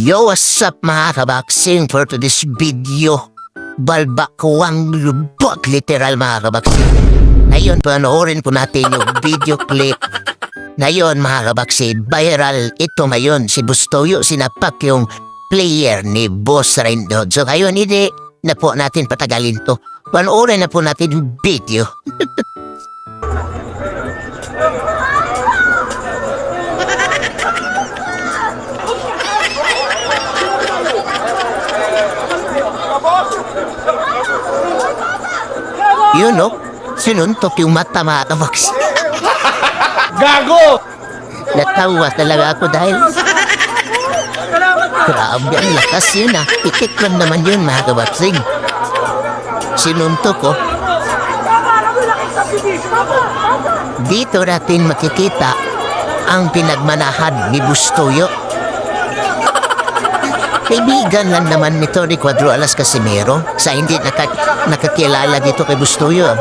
Yo, what's up mga kabaksing? For today's video, balbakwang lubot literal mga kabaksing. Ngayon, panoorin po natin yung video clip. Ngayon mga kabaksing, viral ito ngayon. Si Bustoyo sinapak yung player ni Boss Rendo. So ngayon, hindi na po natin patagalin to. Panoorin na po natin yung video. Yun no, sinuntok yung mata mga kabaksing. Gago! Natawa talaga ako dahil grabe ang lakas yun ah. Itik lang naman yun mga kabaksing. Sinuntok ko. Dito natin makikita ang pinagmanahan ni Bustoyo. Kaibigan lang naman nito ni Cuadro Alas Casimero sa hindi nakakilala dito kay Bustoyo.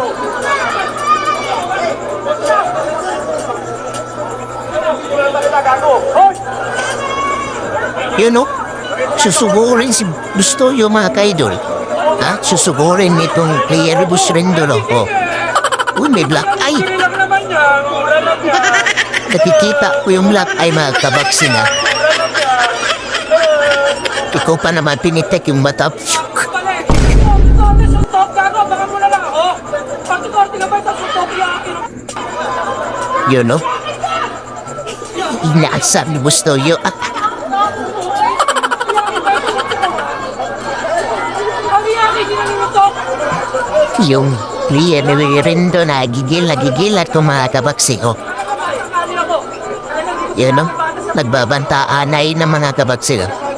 Yun o, susugurin si Bustoyo mga kaidol. Ha? Susugurin nitong player ni Boss Rendo no? Uy, may black eye. Nakikita ko yung black eye mga kabaksing ha. Ikaw pa naman pinitek yung mata. Yun no? Inaasar ni Bustoyo. Yung player ni Rendo nagigil at mga kabaksing. Yun no? Nagbabantaanay ng mga kabaksing.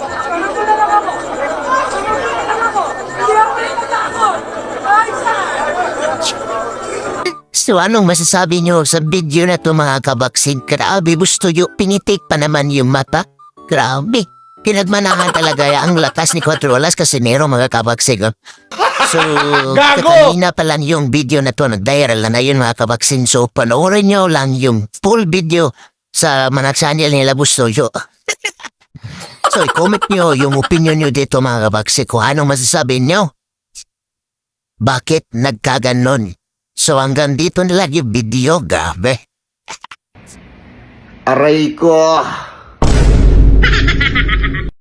So anong masasabi nyo sa video na to mga kabaksing? Grabe, Bustoyo, pinitik pa naman yung mata. Grabe, pinagmanahan talaga ang lakas ni Cuatro Alas Casimero mga kabaksing. So, kanina pa lang yung video na to, nag-viral na yun mga kabaksing. So, panoorin nyo lang yung full video sa mga channel nila Bustoyo. So, i-comment nyo yung opinion nyo dito mga kabaksing kung anong masasabi nyo. Bakit nagkaganon? So hanggang dito na lang yung video, gabe. Aray ko!